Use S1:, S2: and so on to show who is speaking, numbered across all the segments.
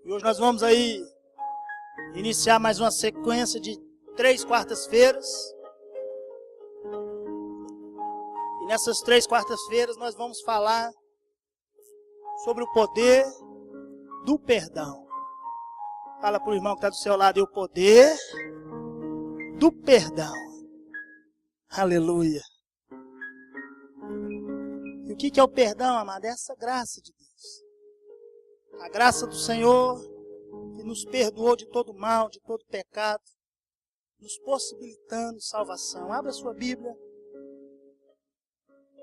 S1: E hoje nós vamos aí iniciar mais uma sequência de 3 quartas-feiras. E nessas 3 quartas-feiras nós vamos falar sobre o poder do perdão. Fala para o irmão que está do seu lado, o poder do perdão. Aleluia. E o que é o perdão, amado? É essa graça de Deus. A graça do Senhor que nos perdoou de todo mal, de todo pecado, nos possibilitando salvação. Abra sua Bíblia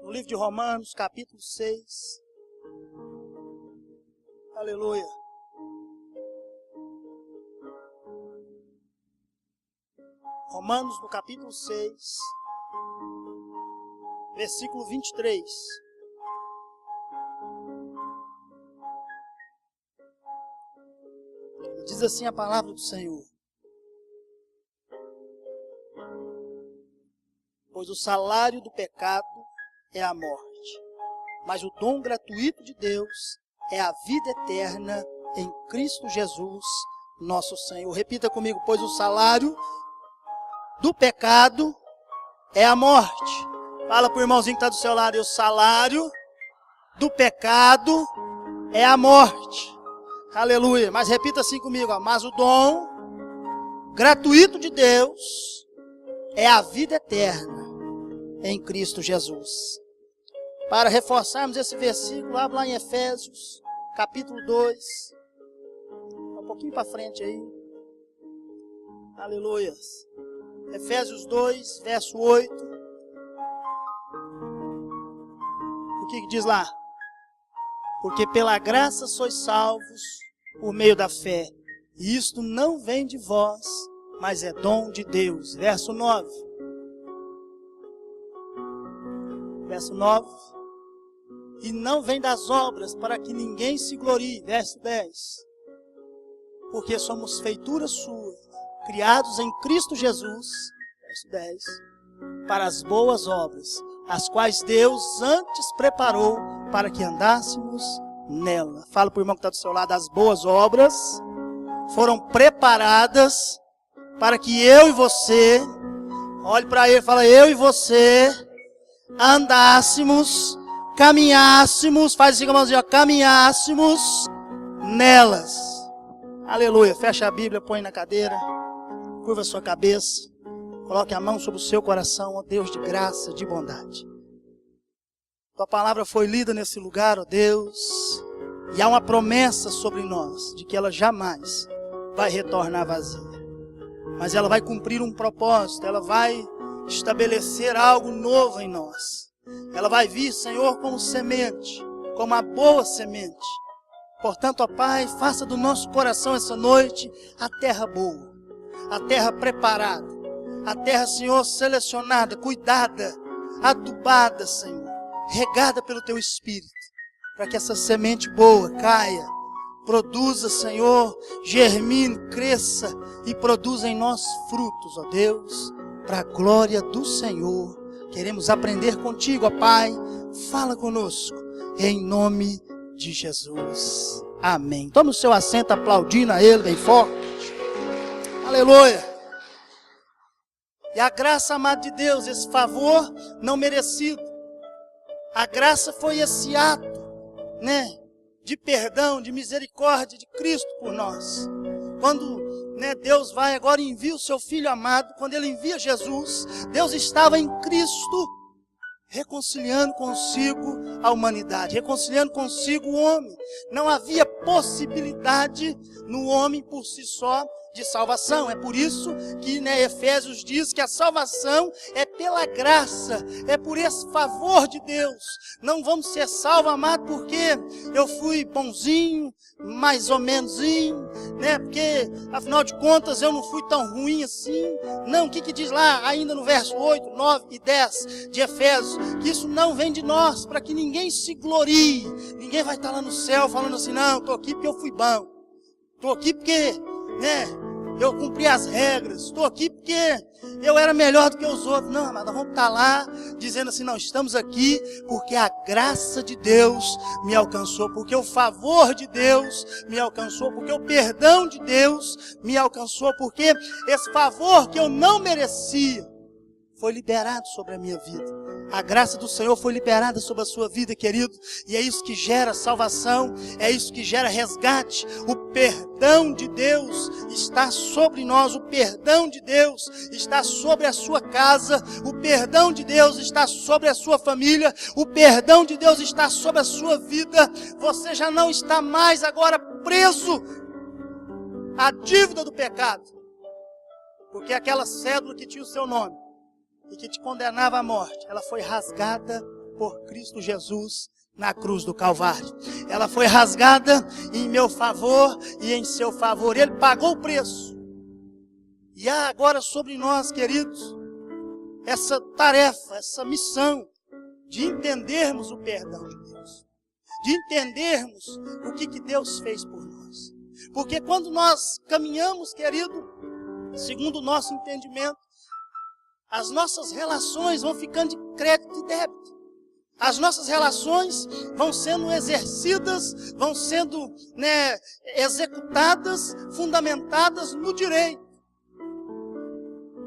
S1: no livro de Romanos, capítulo 6. Aleluia. Romanos, no capítulo 6, versículo 23. Diz assim a palavra do Senhor: pois o salário do pecado é a morte, mas o dom gratuito de Deus é a vida eterna em Cristo Jesus, nosso Senhor. Repita comigo: pois o salário do pecado é a morte. Fala para o irmãozinho que está do seu lado: o salário do pecado é a morte. Aleluia. Mas repita assim comigo: ó, mas o dom gratuito de Deus é a vida eterna em Cristo Jesus. Para reforçarmos esse versículo, abra lá em Efésios, capítulo 2. Um pouquinho para frente aí. Aleluia. Efésios 2, verso 8. O que diz lá? Porque pela graça sois salvos por meio da fé. E isto não vem de vós, mas é dom de Deus. Verso 9. Verso 9. E não vem das obras para que ninguém se glorie. Verso 10. Porque somos feitura sua, criados em Cristo Jesus, verso 10, para as boas obras, as quais Deus antes preparou para que andássemos nela. Fala para o irmão que está do seu lado: as boas obras foram preparadas para que eu e você, olhe para ele e fala: eu e você andássemos, caminhássemos, faz assim com a mãozinha, caminhássemos nelas. Aleluia. Fecha a Bíblia, põe na cadeira, curva a sua cabeça, coloque a mão sobre o seu coração, ó Deus de graça, de bondade. Tua palavra foi lida nesse lugar, ó Deus, e há uma promessa sobre nós, de que ela jamais vai retornar vazia. Mas ela vai cumprir um propósito, ela vai estabelecer algo novo em nós. Ela vai vir, Senhor, como semente, como uma boa semente. Portanto, ó Pai, faça do nosso coração essa noite a terra boa, a terra preparada, a terra, Senhor, selecionada, cuidada, adubada, Senhor, regada pelo Teu Espírito, para que essa semente boa caia, produza, Senhor, germine, cresça e produza em nós frutos, ó Deus, para a glória do Senhor. Queremos aprender contigo, ó Pai, fala conosco, em nome de Jesus. Amém. Tome o seu assento aplaudindo a Ele bem forte. Aleluia. E a graça, amada de Deus, esse favor não merecido, a graça foi esse ato, de perdão, de misericórdia de Cristo por nós. Quando, Deus vai agora e envia o seu Filho amado, quando Ele envia Jesus, Deus estava em Cristo, reconciliando consigo a humanidade, reconciliando consigo o homem. Não havia possibilidade no homem por si só de salvação. É por isso que Efésios diz que a salvação é pela graça, é por esse favor de Deus. Não vamos ser salvos, amado, porque eu fui bonzinho, mais ou menoszinho, porque afinal de contas eu não fui tão ruim assim. Não, o que diz lá ainda no verso 8, 9 e 10 de Efésios? Que isso não vem de nós, para que ninguém se glorie. Ninguém vai estar lá no céu falando assim: não, estou aqui porque eu fui bom, estou aqui porque eu cumpri as regras, estou aqui porque eu era melhor do que os outros. Não, mas nós vamos estar lá dizendo assim, não, estamos aqui porque a graça de Deus me alcançou, porque o favor de Deus me alcançou, porque o perdão de Deus me alcançou, porque esse favor que eu não merecia foi liberado sobre a minha vida. A graça do Senhor foi liberada sobre a sua vida, querido. E é isso que gera salvação, é isso que gera resgate. O perdão de Deus está sobre nós, o perdão de Deus está sobre a sua casa, o perdão de Deus está sobre a sua família, o perdão de Deus está sobre a sua vida. Você já não está mais agora preso à dívida do pecado, porque aquela cédula que tinha o seu nome e que te condenava à morte, ela foi rasgada por Cristo Jesus na cruz do Calvário. Ela foi rasgada em meu favor e em seu favor. Ele pagou o preço. E há agora sobre nós, queridos, essa tarefa, essa missão de entendermos o perdão de Deus, de entendermos o que Deus fez por nós. Porque quando nós caminhamos, querido, segundo o nosso entendimento, as nossas relações vão ficando de crédito e débito. As nossas relações vão sendo exercidas, vão sendo executadas, fundamentadas no direito.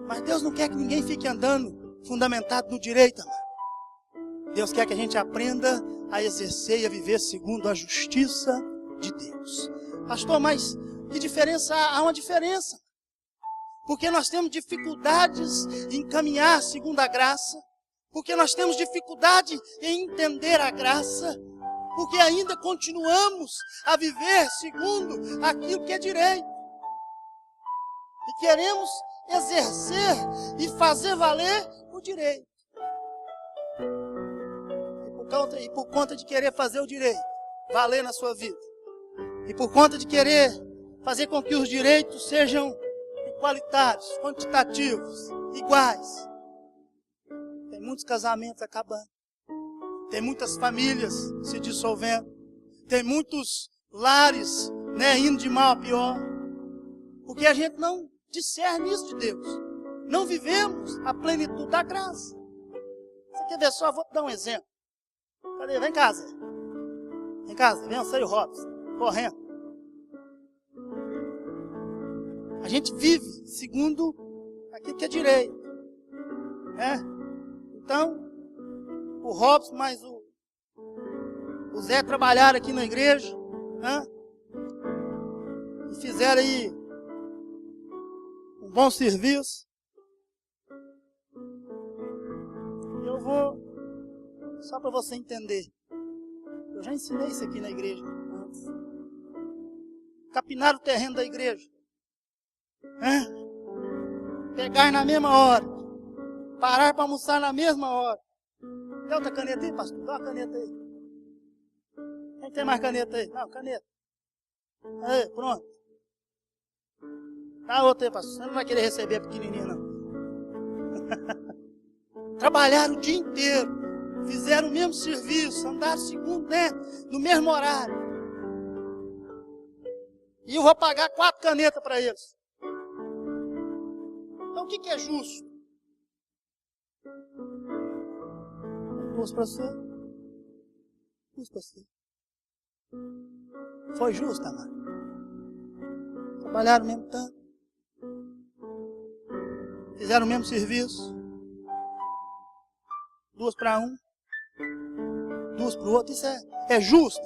S1: Mas Deus não quer que ninguém fique andando fundamentado no direito, amado. Deus quer que a gente aprenda a exercer e a viver segundo a justiça de Deus. Pastor, mas que diferença há? Há uma diferença. Porque nós temos dificuldades em caminhar segundo a graça, porque nós temos dificuldade em entender a graça, porque ainda continuamos a viver segundo aquilo que é direito. E queremos exercer e fazer valer o direito. E por conta de querer fazer o direito valer na sua vida, e por conta de querer fazer com que os direitos sejam igualitários, quantitativos, iguais, tem muitos casamentos acabando, tem muitas famílias se dissolvendo, tem muitos lares indo de mal a pior, porque a gente não discerne isso de Deus, não vivemos a plenitude da graça. Você quer ver só? Vou te dar um exemplo. Cadê? Vem cá, Zé. Vem cá, Zé. Vem, eu sei o Robson, correndo. A gente vive segundo aquilo que é direito. Então, o Robson mais o Zé trabalharam aqui na igreja, e fizeram aí um bom serviço. E eu vou, só para você entender, eu já ensinei isso aqui na igreja antes. Capinar o terreno da igreja. Pegar na mesma hora, parar para almoçar na mesma hora. Tem outra caneta aí, pastor? Dá uma caneta aí. Quem tem mais caneta aí? Não, caneta. Aí, pronto. Dá outra aí, pastor. Você não vai querer receber a pequenininha, não. Trabalharam o dia inteiro, fizeram o mesmo serviço, andaram segundo, no mesmo horário. E eu vou pagar 4 canetas para eles. Então o que é justo? 2 para você. 2 para você. Foi justo, amado? Trabalharam o mesmo tanto. Fizeram o mesmo serviço. 2 para um. 2 para o outro. Isso é justo.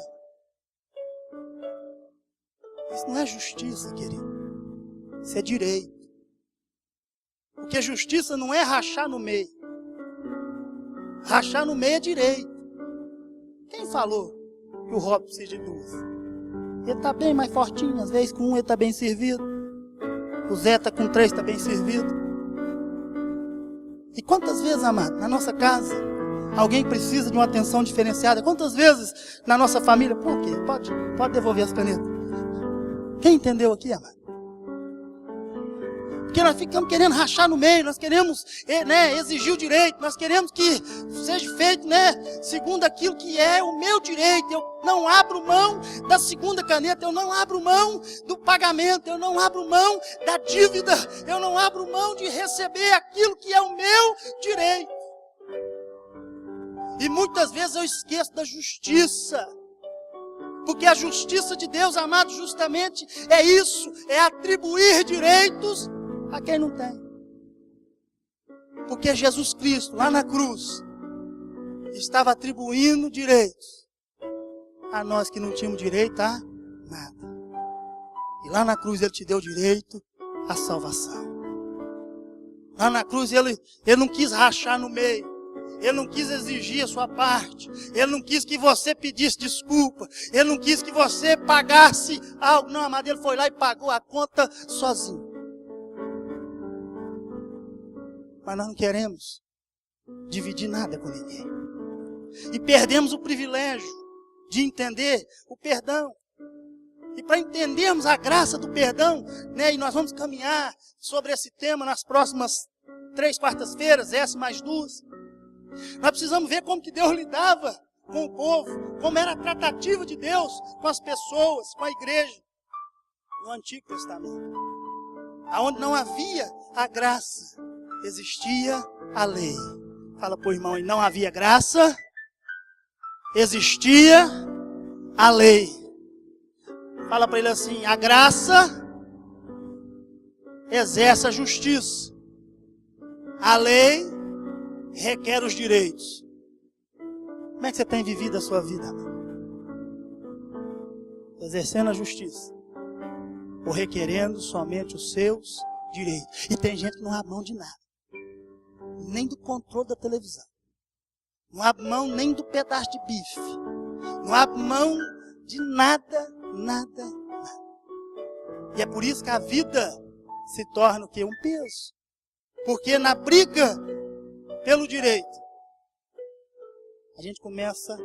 S1: Isso não é justiça, querido. Isso é direito. Porque justiça não é rachar no meio. Rachar no meio é direito. Quem falou que o Robson precisa de 2? Ele está bem mais fortinho. Às vezes com 1 ele está bem servido. O Zé está com 3, está bem servido. E quantas vezes, amado, na nossa casa, alguém precisa de uma atenção diferenciada? Quantas vezes na nossa família? Por quê? Pode devolver as canetas. Quem entendeu aqui, amado? Porque nós ficamos querendo rachar no meio, nós queremos exigir o direito, nós queremos que seja feito segundo aquilo que é o meu direito. Eu não abro mão da segunda caneta, eu não abro mão do pagamento, eu não abro mão da dívida, eu não abro mão de receber aquilo que é o meu direito. E muitas vezes eu esqueço da justiça. Porque a justiça de Deus, amado, justamente é isso, é atribuir direitos a quem não tem. Porque Jesus Cristo, lá na cruz, estava atribuindo direitos a nós que não tínhamos direito a nada. E lá na cruz Ele te deu direito à salvação. Lá na cruz Ele não quis rachar no meio. Ele não quis exigir a sua parte. Ele não quis que você pedisse desculpa. Ele não quis que você pagasse algo. Não, amado, Ele foi lá e pagou a conta sozinho. Mas nós não queremos dividir nada com ninguém. E perdemos o privilégio de entender o perdão. E para entendermos a graça do perdão, e nós vamos caminhar sobre esse tema nas próximas 3 quartas-feiras, essa mais 2. Nós precisamos ver como que Deus lidava com o povo, como era a tratativa de Deus com as pessoas, com a igreja, no Antigo Testamento. Aonde não havia a graça, existia a lei. Fala para o irmão aí, não havia graça, existia a lei. Fala para ele assim, a graça exerce a justiça. A lei requer os direitos. Como é que você tem vivido a sua vida? Exercendo a justiça ou requerendo somente os seus direitos? E tem gente que não abre mão de nada, nem do controle da televisão, não abre mão nem do pedaço de bife, não abre mão de nada. E é por isso que a vida se torna o quê? Um peso. Porque na briga pelo direito, a gente começa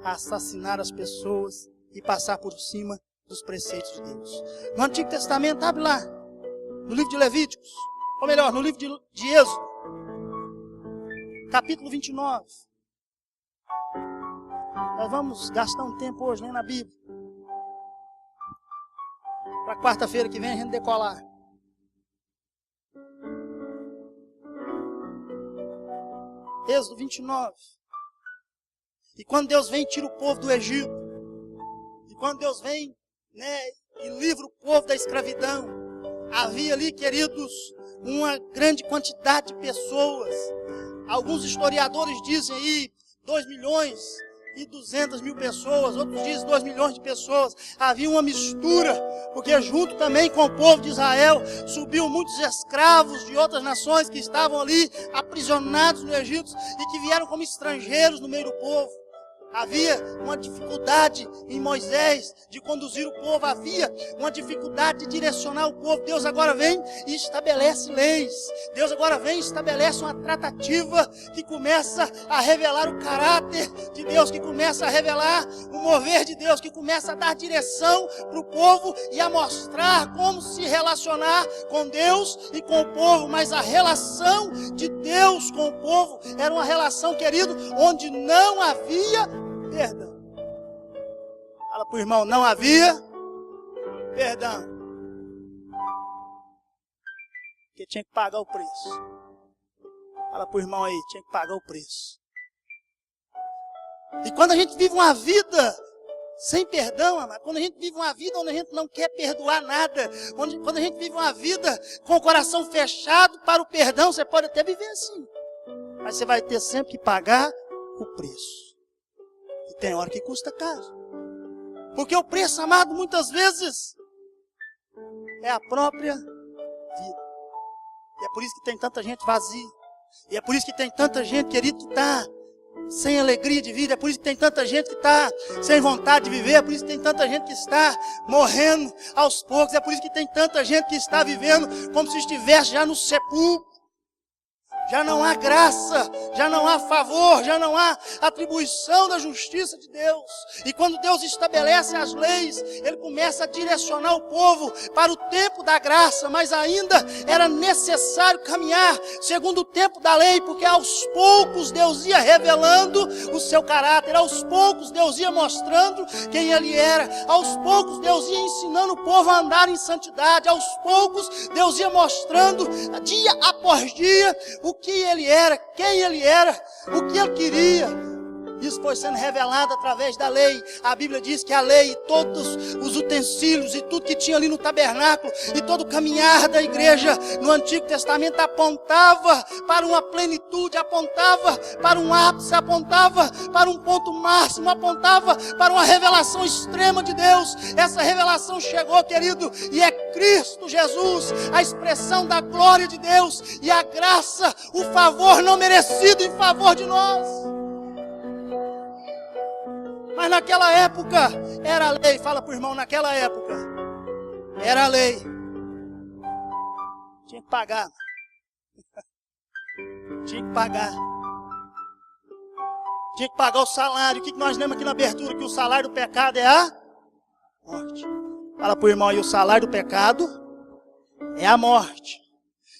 S1: a assassinar as pessoas e passar por cima dos preceitos de Deus. No Antigo Testamento, abre lá, no livro de Levíticos, ou melhor, no livro de Êxodo, capítulo 29. Nós vamos gastar um tempo hoje, na Bíblia. Para quarta-feira que vem a gente decolar. Êxodo 29. E quando Deus vem e tira o povo do Egito, e quando Deus vem e livra o povo da escravidão, havia ali, queridos, uma grande quantidade de pessoas. Alguns historiadores dizem aí 2.200.000 pessoas, outros dizem 2 milhões de pessoas. Havia uma mistura, porque junto também com o povo de Israel subiu muitos escravos de outras nações que estavam ali aprisionados no Egito e que vieram como estrangeiros no meio do povo. Havia uma dificuldade em Moisés de conduzir o povo, havia uma dificuldade de direcionar o povo. Deus agora vem e estabelece leis. Deus agora vem e estabelece uma tratativa que começa a revelar o caráter de Deus, que começa a revelar o mover de Deus, que começa a dar direção para o povo e a mostrar como se relacionar com Deus e com o povo. Mas a relação de Deus com o povo era uma relação, querido, onde não havia perdão. Fala para o irmão, não havia perdão. Porque tinha que pagar o preço. Fala para o irmão aí, tinha que pagar o preço. E quando a gente vive uma vida sem perdão, amado, quando a gente vive uma vida onde a gente não quer perdoar nada, quando a gente vive uma vida com o coração fechado para o perdão, você pode até viver assim, mas você vai ter sempre que pagar o preço. E tem hora que custa caro. Porque o preço, amado, muitas vezes é a própria vida. E é por isso que tem tanta gente vazia. E é por isso que tem tanta gente, querido, que está sem alegria de vida. É por isso que tem tanta gente que está sem vontade de viver. É por isso que tem tanta gente que está morrendo aos poucos. É por isso que tem tanta gente que está vivendo como se estivesse já no sepulcro. Já não há graça, já não há favor, já não há atribuição da justiça de Deus. E quando Deus estabelece as leis, Ele começa a direcionar o povo para o tempo da graça, mas ainda era necessário caminhar segundo o tempo da lei, porque aos poucos Deus ia revelando o seu caráter, aos poucos Deus ia mostrando quem Ele era, aos poucos Deus ia ensinando o povo a andar em santidade, aos poucos Deus ia mostrando dia após dia o que Ele era, quem Ele era, o que Ele queria. Isso foi sendo revelado através da lei. A Bíblia diz que a lei e todos os utensílios e tudo que tinha ali no tabernáculo e todo o caminhar da igreja no Antigo Testamento apontava para uma plenitude, apontava para um ápice, apontava para um ponto máximo, apontava para uma revelação extrema de Deus. Essa revelação chegou, querido, e é Cristo Jesus, a expressão da glória de Deus e a graça, o favor não merecido em favor de nós. Mas naquela época era a lei. Fala para o irmão, naquela época era a lei. Tinha que pagar. Tinha que pagar. Tinha que pagar o salário. O que nós lemos aqui na abertura? Que o salário do pecado é a morte. Fala para o irmão aí, o salário do pecado é a morte.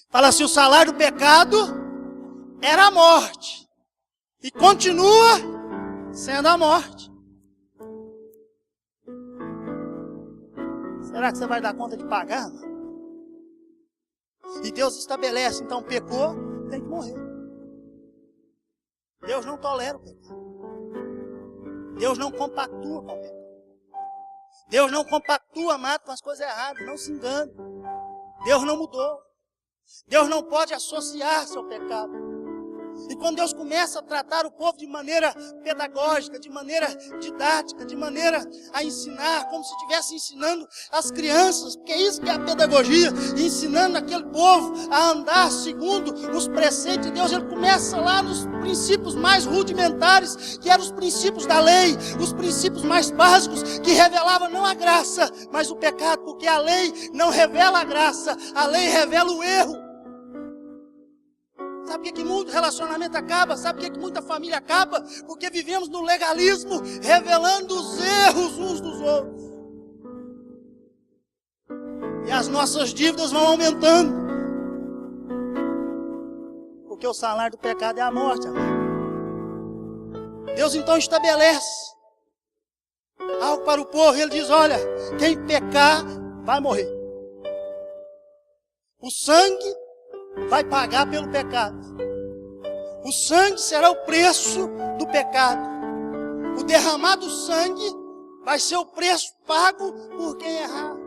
S1: Fala assim, o salário do pecado era a morte. E continua sendo a morte. Será que você vai dar conta de pagar? E Deus estabelece, então pecou, tem que morrer. Deus não tolera o pecado. Deus não compactua com o pecado. Deus não compactua, amado, com as coisas erradas, não se engane. Deus não mudou. Deus não pode associar-se ao pecado. E quando Deus começa a tratar o povo de maneira pedagógica, de maneira didática, de maneira a ensinar, como se estivesse ensinando as crianças, porque é isso que é a pedagogia, ensinando aquele povo a andar segundo os preceitos de Deus, Ele começa lá nos princípios mais rudimentares, que eram os princípios da lei, os princípios mais básicos, que revelavam não a graça, mas o pecado, porque a lei não revela a graça, a lei revela o erro. Sabe por que muito relacionamento acaba? Sabe por que muita família acaba? Porque vivemos no legalismo, revelando os erros uns dos outros. E as nossas dívidas vão aumentando. Porque o salário do pecado é a morte, amor. Deus então estabelece algo para o povo. Ele diz, olha, quem pecar vai morrer. O sangue vai pagar pelo pecado. O sangue será o preço do pecado. O derramado sangue vai ser o preço pago por quem errar.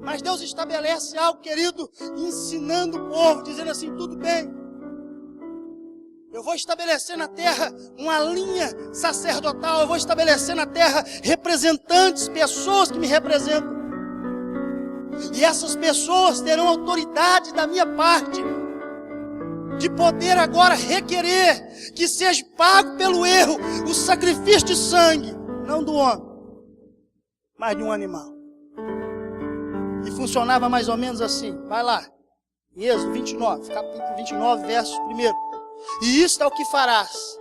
S1: Mas Deus estabelece algo, querido, ensinando o povo, dizendo assim, tudo bem. Eu vou estabelecer na terra uma linha sacerdotal. Eu vou estabelecer na terra representantes, pessoas que me representam. E essas pessoas terão autoridade da minha parte de poder agora requerer que seja pago pelo erro o sacrifício de sangue, não do homem, mas de um animal. E funcionava mais ou menos assim. Vai lá, Êxodo 29, capítulo 29, verso 1. E isto é o que farás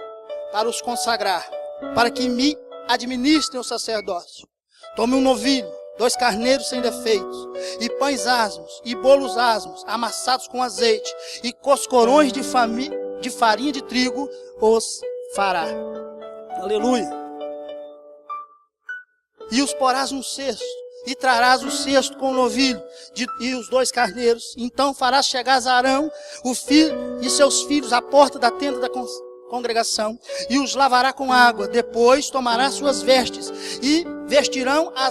S1: para os consagrar, para que me administrem o sacerdócio. Tome um novilho, 2 carneiros sem defeitos, e pães asmos, e bolos asmos, amassados com azeite, e coscorões de farinha de trigo os fará. Aleluia. E os porás num cesto, e trarás o cesto com o novilho e os 2 carneiros. Então farás chegar Arão, o filho e seus filhos, à porta da tenda da congregação, e os lavará com água. Depois tomará suas vestes, e vestirão a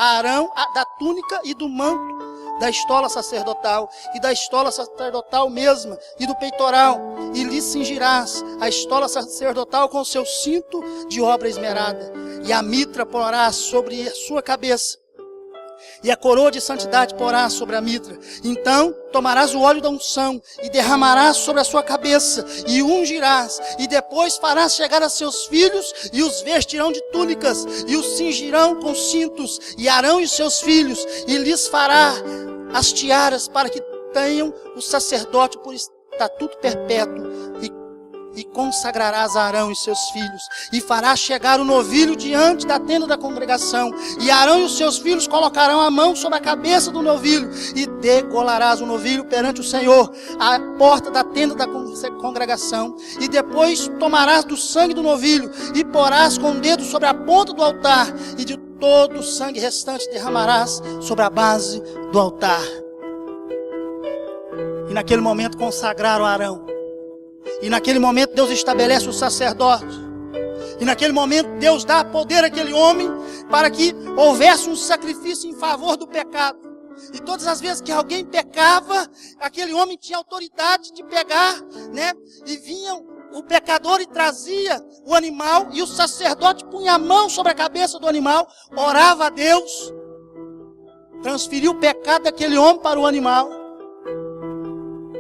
S1: Arão da túnica e do manto da estola sacerdotal, e da estola sacerdotal mesma, e do peitoral, e lhe cingirás a estola sacerdotal com o seu cinto de obra esmerada, e a mitra porás sobre a sua cabeça, e a coroa de santidade porás sobre a mitra. Então tomarás o óleo da unção e derramarás sobre a sua cabeça e ungirás, e depois farás chegar a seus filhos e os vestirão de túnicas e os cingirão com cintos, e Arão e seus filhos, e lhes fará as tiaras para que tenham o sacerdote por estatuto perpétuo, e consagrarás a Arão e seus filhos, e farás chegar o novilho diante da tenda da congregação, e Arão e os seus filhos colocarão a mão sobre a cabeça do novilho, e degolarás o novilho perante o Senhor, à porta da tenda da congregação, e depois tomarás do sangue do novilho, e porás com o dedo sobre a ponta do altar, e de todo o sangue restante derramarás sobre a base do altar. E naquele momento consagraram Arão. E naquele momento Deus estabelece o sacerdote. E naquele momento Deus dá poder àquele homem para que houvesse um sacrifício em favor do pecado. E todas as vezes que alguém pecava, aquele homem tinha autoridade de pegar, né? E vinha o pecador e trazia o animal, e o sacerdote punha a mão sobre a cabeça do animal, orava a Deus, transferiu o pecado daquele homem para o animal.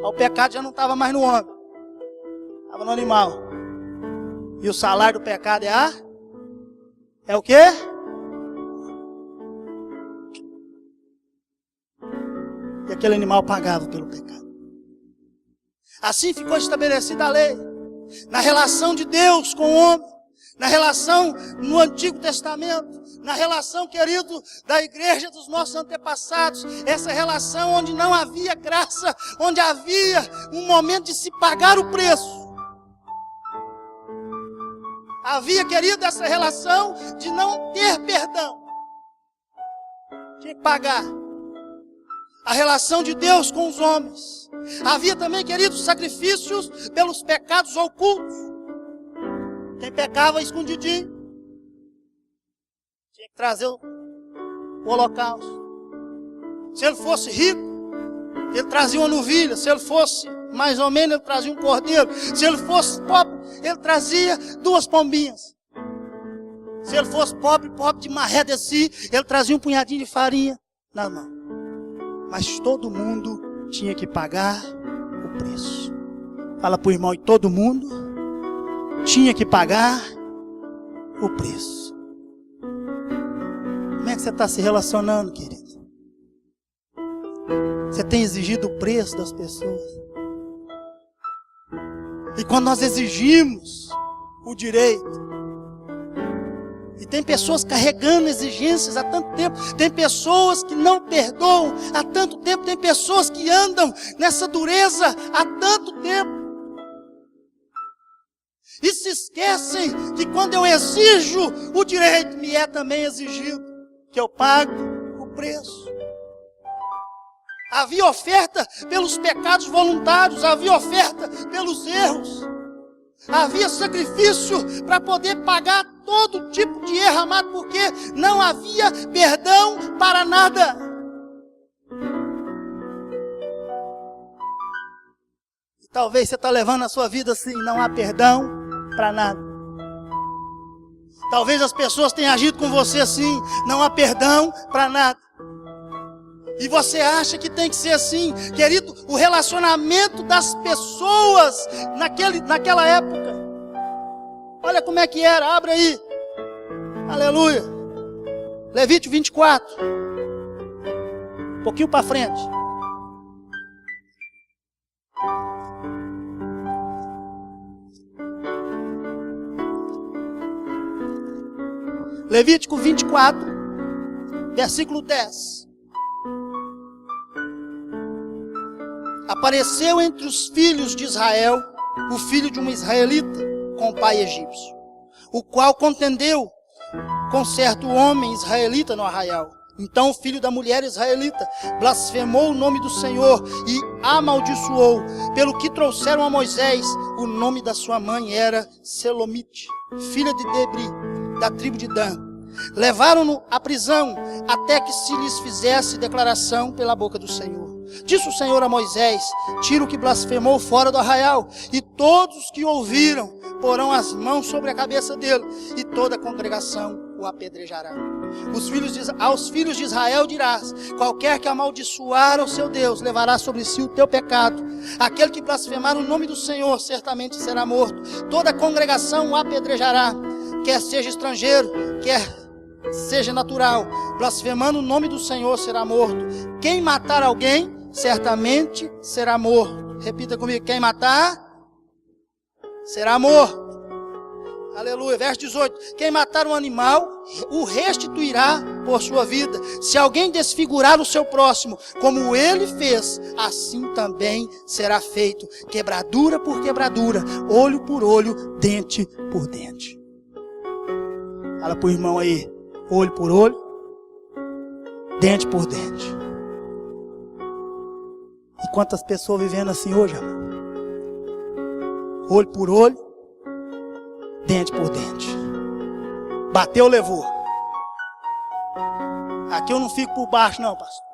S1: O pecado já não estava mais no homem, estava no animal. E o salário do pecado é o quê? E aquele animal pagava pelo pecado. Assim ficou estabelecida a lei. Na relação de Deus com o homem, na relação no Antigo Testamento, na relação, querido, da igreja dos nossos antepassados, essa relação onde não havia graça, onde havia um momento de se pagar o preço. Havia, querido, essa relação de não ter perdão. Tinha que pagar. A relação de Deus com os homens. Havia também, queridos, sacrifícios pelos pecados ocultos. Quem pecava escondidinho tinha que trazer o holocausto. Se ele fosse rico, ele trazia uma novilha. Se ele fosse mais ou menos, ele trazia um cordeiro. Se ele fosse pobre, ele trazia 2 pombinhas. Se ele fosse pobre de maré de si, ele trazia um punhadinho de farinha na mão. Mas todo mundo tinha que pagar o preço. Fala para o irmão, e todo mundo tinha que pagar o preço. Como é que você está se relacionando, querido? Você tem exigido o preço das pessoas? E quando nós exigimos o direito, e tem pessoas carregando exigências há tanto tempo, tem pessoas que não perdoam há tanto tempo, tem pessoas que andam nessa dureza há tanto tempo, e se esquecem que quando eu exijo o direito, me é também exigido que eu pague o preço. Havia oferta pelos pecados voluntários, havia oferta pelos erros, havia sacrifício para poder pagar todo tipo de erro, amado, porque não havia perdão para nada. E talvez você está levando a sua vida assim, não há perdão para nada. Talvez as pessoas tenham agido com você assim, não há perdão para nada. E você acha que tem que ser assim, querido? O relacionamento das pessoas naquela época. Olha como é que era, abre aí. Aleluia. Levítico 24. Um pouquinho para frente. Levítico 24, versículo 10. Apareceu entre os filhos de Israel o filho de uma israelita com o pai egípcio, o qual contendeu com certo homem israelita no arraial. Então o filho da mulher israelita blasfemou o nome do Senhor e amaldiçoou, pelo que trouxeram a Moisés. O nome da sua mãe era Selomite, filha de Debri, da tribo de Dan. Levaram-no à prisão até que se lhes fizesse declaração pela boca do Senhor. Disse o Senhor a Moisés: tira o que blasfemou fora do arraial, e todos os que ouviram porão as mãos sobre a cabeça dele, e toda a congregação o apedrejará. Aos filhos de Israel dirás: qualquer que amaldiçoar o seu Deus levará sobre si o teu pecado. Aquele que blasfemar o nome do Senhor certamente será morto. Toda a congregação o apedrejará, quer seja estrangeiro, quer seja natural. Blasfemando o nome do Senhor será morto. Quem matar alguém certamente será morto. Repita comigo, quem matar, será morto. Aleluia. Verso 18. Quem matar um animal, o restituirá por sua vida. Se alguém desfigurar o seu próximo, como ele fez, assim também será feito. Quebradura por quebradura, olho por olho, dente por dente. Fala pro irmão aí, olho por olho, dente por dente. E quantas pessoas vivendo assim hoje, amor? Olho por olho, dente por dente. Bateu, levou. Aqui eu não fico por baixo não, pastor.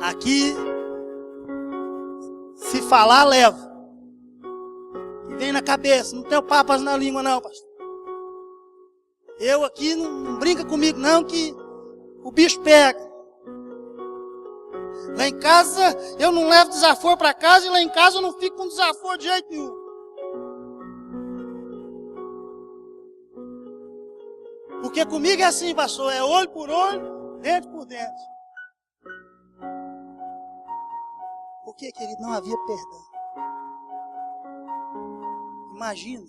S1: Aqui, se falar, leva. E vem na cabeça, não tenho papas na língua não, pastor. Eu aqui, não brinca comigo não, que o bicho pega. Lá em casa, eu não levo desaforo para casa, e lá em casa eu não fico com desaforo de jeito nenhum. Porque comigo é assim, pastor, é olho por olho, dente por dente. Porque, querido, não havia perdão. Imagina.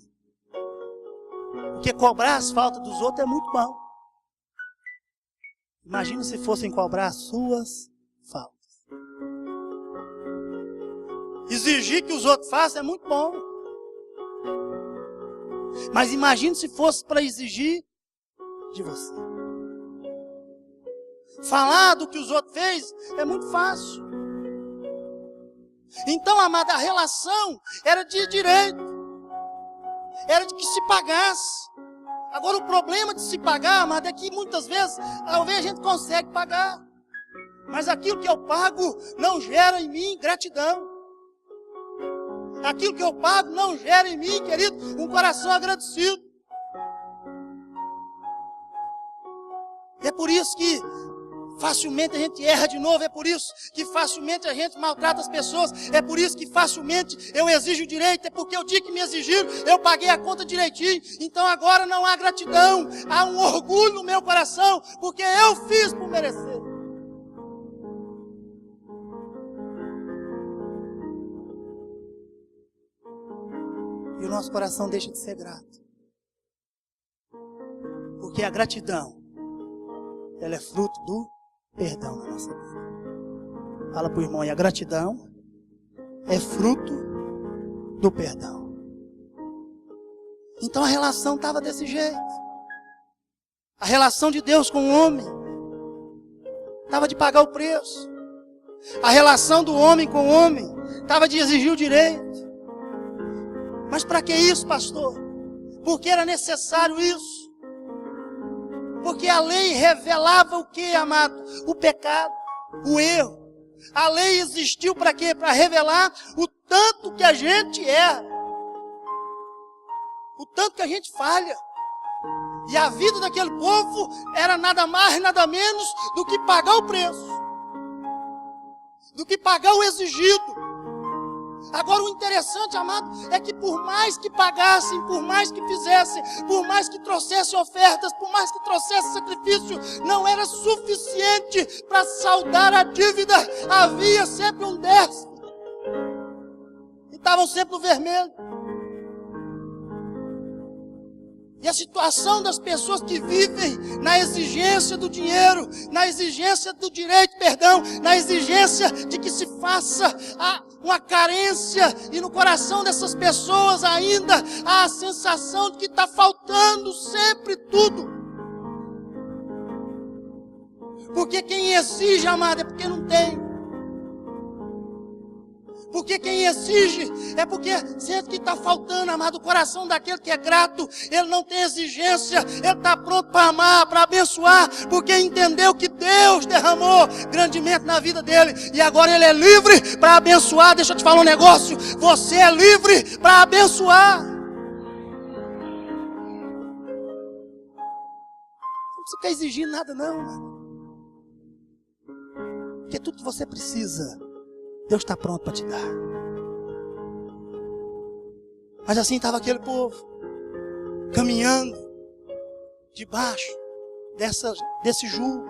S1: Porque cobrar as faltas dos outros é muito bom. Imagina se fossem cobrar as suas faltas. Exigir que os outros façam é muito bom. Mas imagina se fosse para exigir de você. Falar do que os outros fez é muito fácil. Então, amada, a relação era de direito. Era de que se pagasse. Agora o problema de se pagar, amada, é que muitas vezes, talvez a gente consegue pagar. Mas aquilo que eu pago não gera em mim gratidão. Aquilo que eu pago não gera em mim, querido, um coração agradecido. E é por isso que facilmente a gente erra de novo, é por isso que facilmente a gente maltrata as pessoas, é por isso que facilmente eu exijo direito, é porque o dia que me exigiram, eu paguei a conta direitinho, então agora não há gratidão, há um orgulho no meu coração, porque eu fiz por merecer. E o nosso coração deixa de ser grato, porque a gratidão, ela é fruto do perdão na nossa vida. Fala para o irmão, e a gratidão é fruto do perdão. Então a relação estava desse jeito. A relação de Deus com o homem estava de pagar o preço. A relação do homem com o homem estava de exigir o direito. Mas para que isso, pastor? Porque era necessário isso. Porque a lei revelava o que, amado? O pecado, o erro. A lei existiu para quê? Para revelar o tanto que a gente erra. O tanto que a gente falha. E a vida daquele povo era nada mais, nada menos do que pagar o preço. Do que pagar o exigido. Agora o interessante, amado, é que por mais que pagassem, por mais que fizessem, por mais que trouxessem ofertas, por mais que trouxessem sacrifício, não era suficiente para saldar a dívida. Havia sempre um déficit. E estavam sempre no vermelho. E a situação das pessoas que vivem na exigência do dinheiro, na exigência do direito, perdão, na exigência de que se faça uma carência, e no coração dessas pessoas ainda há a sensação de que está faltando sempre tudo. Porque quem exige, amado, é porque não tem. Porque quem exige é porque sente que está faltando, amado, o coração daquele que é grato. Ele não tem exigência, ele está pronto para amar, para abençoar, porque entendeu que Deus derramou grandemente na vida dele, e agora ele é livre para abençoar. Deixa eu te falar um negócio, você é livre para abençoar. Não precisa ficar exigindo nada não, mano. Porque tudo que você precisa, Deus está pronto para te dar. Mas assim estava aquele povo, caminhando debaixo desse jugo.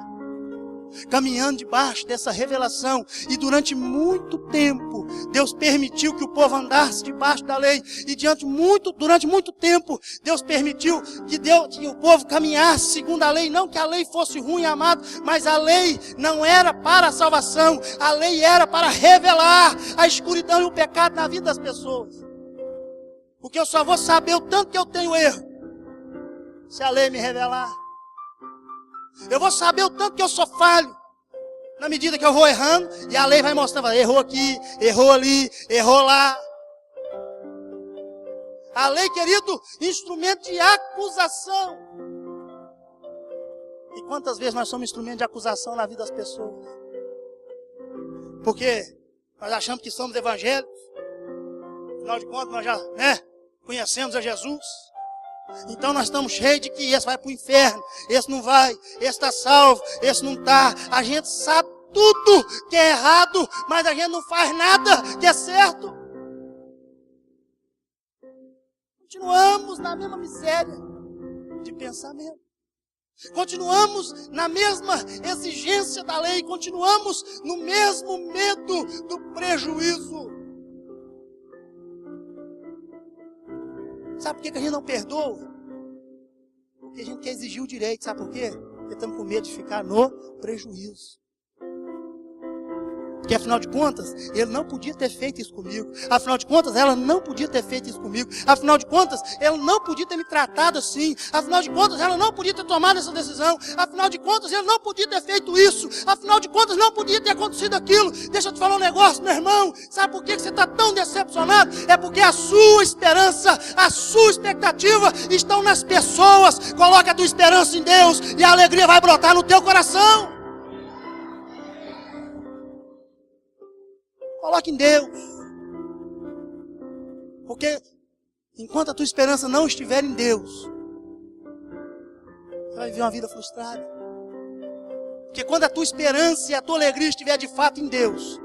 S1: caminhando debaixo dessa revelação. E durante muito tempo, Deus permitiu que o povo andasse debaixo da lei. E durante muito tempo, Deus permitiu que o povo caminhasse segundo a lei. Não que a lei fosse ruim, amado, mas a lei não era para a salvação. A lei era para revelar a escuridão e o pecado na vida das pessoas. Porque eu só vou saber o tanto que eu tenho erro se a lei me revelar. Eu vou saber o tanto que eu sou falho na medida que eu vou errando, e a lei vai mostrando, errou aqui, errou ali, errou lá. A lei, querido, instrumento de acusação. E quantas vezes nós somos instrumento de acusação na vida das pessoas? Porque nós achamos que somos evangélicos. Afinal de contas, nós já, conhecemos a Jesus. Então nós estamos cheios de que esse vai para o inferno, esse não vai, esse está salvo, esse não está. A gente sabe tudo que é errado, mas a gente não faz nada que é certo. Continuamos na mesma miséria de pensamento. Continuamos na mesma exigência da lei. Continuamos no mesmo medo do prejuízo. Sabe por que a gente não perdoa? Porque a gente quer exigir o direito. Sabe por quê? Porque estamos com medo de ficar no prejuízo. Porque afinal de contas, ele não podia ter feito isso comigo. Afinal de contas, ela não podia ter feito isso comigo. Afinal de contas, ele não podia ter me tratado assim. Afinal de contas, ela não podia ter tomado essa decisão. Afinal de contas, ele não podia ter feito isso. Afinal de contas, não podia ter acontecido aquilo. Deixa eu te falar um negócio, meu irmão. Sabe por que você está tão decepcionado? É porque a sua esperança, a sua expectativa estão nas pessoas. Coloca a tua esperança em Deus e a alegria vai brotar no teu coração. Coloque em Deus. Porque enquanto a tua esperança não estiver em Deus, você vai viver uma vida frustrada. Porque quando a tua esperança e a tua alegria estiver de fato em Deus,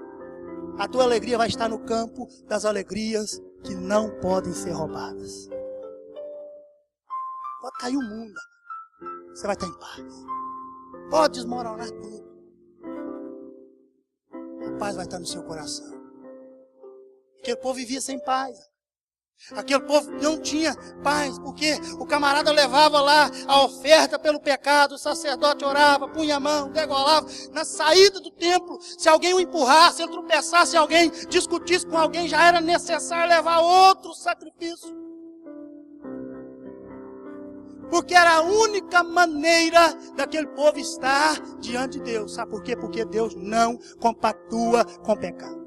S1: a tua alegria vai estar no campo das alegrias que não podem ser roubadas. Pode cair o mundo, você vai estar em paz. Pode desmoronar tudo. A paz vai estar no seu coração. Aquele povo vivia sem paz. Aquele povo não tinha paz, porque o camarada levava lá a oferta pelo pecado, o sacerdote orava, punha a mão, degolava. Na saída do templo, se alguém o empurrasse, ele tropeçasse, se alguém discutisse com alguém, já era necessário levar outro sacrifício. Porque era a única maneira daquele povo estar diante de Deus. Sabe por quê? Porque Deus não compactua com pecado.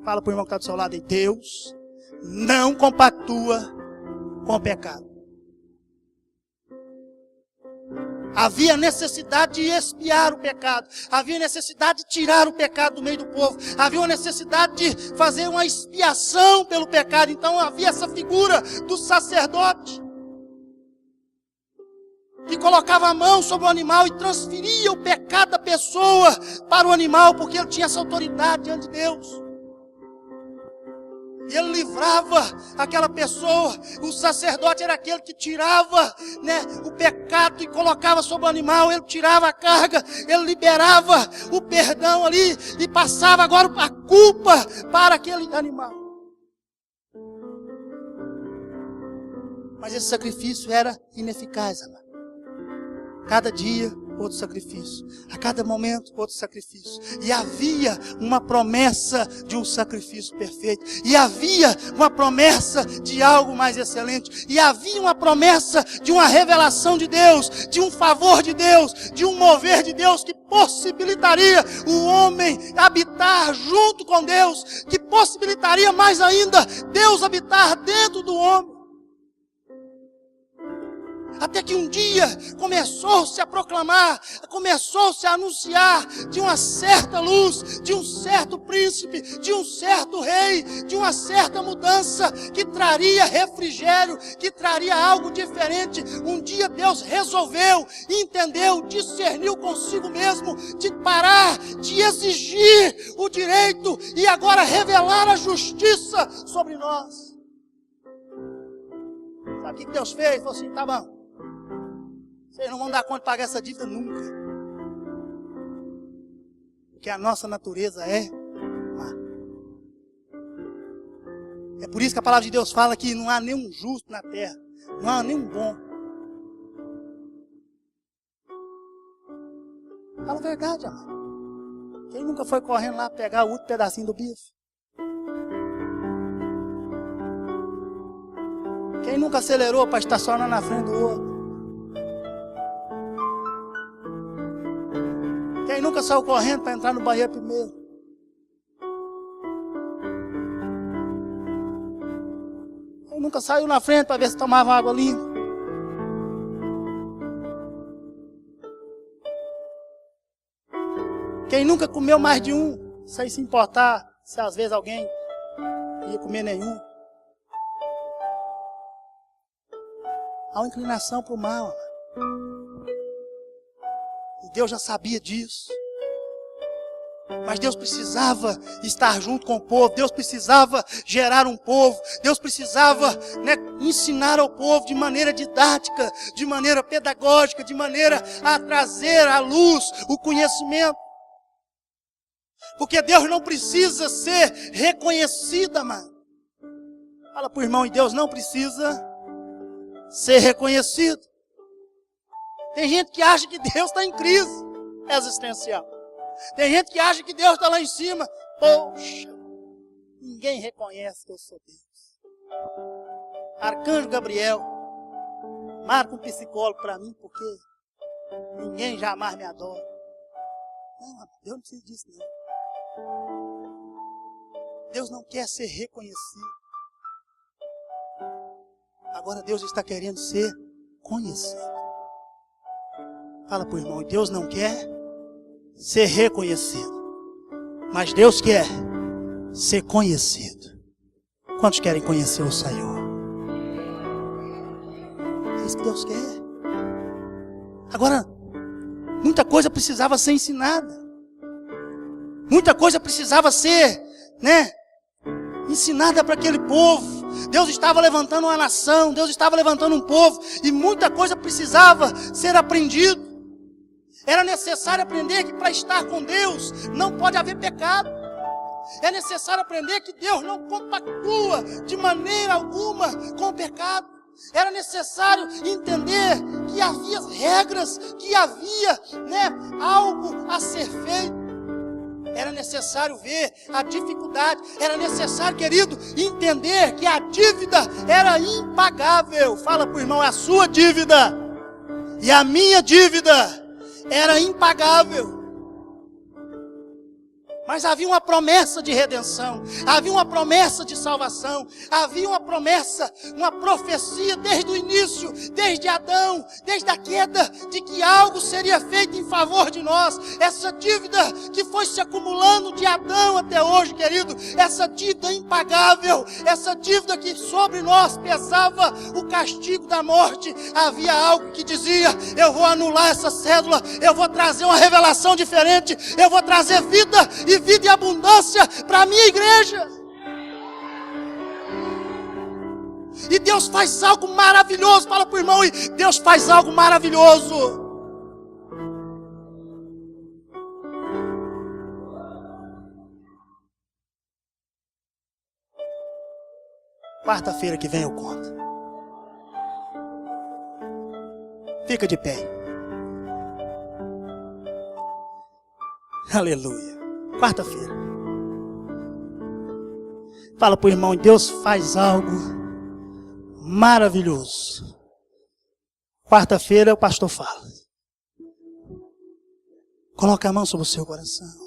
S1: Fala para o irmão que está do seu lado aí. Deus não compactua com pecado. Havia necessidade de expiar o pecado. Havia necessidade de tirar o pecado do meio do povo. Havia uma necessidade de fazer uma expiação pelo pecado. Então havia essa figura do sacerdote, que colocava a mão sobre o animal e transferia o pecado da pessoa para o animal, porque ele tinha essa autoridade diante de Deus. E ele livrava aquela pessoa. O sacerdote era aquele que tirava, o pecado e colocava sobre o animal. Ele tirava a carga, ele liberava o perdão ali e passava agora a culpa para aquele animal. Mas esse sacrifício era ineficaz, amado. Cada dia, outro sacrifício. A cada momento, outro sacrifício. E havia uma promessa de um sacrifício perfeito. E havia uma promessa de algo mais excelente. E havia uma promessa de uma revelação de Deus, de um favor de Deus, de um mover de Deus que possibilitaria o homem habitar junto com Deus, que possibilitaria mais ainda Deus habitar dentro do homem. Até que um dia começou-se a proclamar, começou-se a anunciar de uma certa luz, de um certo príncipe, de um certo rei, de uma certa mudança que traria refrigério, que traria algo diferente. Um dia Deus resolveu, entendeu, discerniu consigo mesmo de parar, de exigir o direito e agora revelar a justiça sobre nós. Sabe o que Deus fez? Falou assim, tá bom. Vocês não vão dar conta de pagar essa dívida nunca. Porque a nossa natureza é má. É por isso que a palavra de Deus fala que não há nenhum justo na terra. Não há nenhum bom. Fala a verdade, amado. Quem nunca foi correndo lá pegar o último pedacinho do bife? Quem nunca acelerou para estacionar na frente do outro? Quem nunca saiu correndo para entrar no banheiro primeiro? Quem nunca saiu na frente para ver se tomava água limpa? Quem nunca comeu mais de um, sem se importar se às vezes alguém ia comer nenhum? Há uma inclinação para o mal. E Deus já sabia disso. Mas Deus precisava estar junto com o povo. Deus precisava gerar um povo. Deus precisava, ensinar ao povo de maneira didática, de maneira pedagógica, de maneira a trazer à luz o conhecimento. Porque Deus não precisa ser reconhecido, mano. Fala para o irmão, e Deus não precisa ser reconhecido. Tem gente que acha que Deus está em crise existencial. Tem gente que acha que Deus está lá em cima. Poxa, ninguém reconhece que eu sou Deus. Arcanjo Gabriel, marca um psicólogo para mim, porque ninguém jamais me adora. Não, Deus não precisa disso não. Deus não quer ser reconhecido. Agora Deus está querendo ser conhecido. Fala para o irmão, Deus não quer ser reconhecido, mas Deus quer ser conhecido. Quantos querem conhecer o Senhor? É isso que Deus quer. Agora, muita coisa precisava ser ensinada. Muita coisa precisava ser, ensinada para aquele povo. Deus estava levantando uma nação, Deus estava levantando um povo, e muita coisa precisava ser aprendido. Era necessário aprender que para estar com Deus não pode haver pecado. É necessário aprender que Deus não compactua de maneira alguma com o pecado. Era necessário entender que havia regras, que havia algo a ser feito. Era necessário ver a dificuldade. Era necessário, querido, entender que a dívida era impagável. Fala para o irmão, é a sua dívida e a minha dívida era impagável. Mas havia uma promessa de redenção, havia uma promessa de salvação, havia uma promessa, uma profecia desde o início, desde Adão, desde a queda, de que algo seria feito em favor de nós. Essa dívida que foi se acumulando de Adão até hoje, querido, essa dívida impagável, essa dívida que sobre nós pesava o castigo da morte, havia algo que dizia, eu vou anular essa cédula, eu vou trazer uma revelação diferente, eu vou trazer vida e abundância para a minha igreja. E Deus faz algo maravilhoso. Fala para o irmão, e Deus faz algo maravilhoso. Quarta-feira que vem eu conto. Fica de pé. Aleluia. Quarta-feira. Fala para o irmão, Deus faz algo maravilhoso. Quarta-feira o pastor fala. Coloca a mão sobre o seu coração.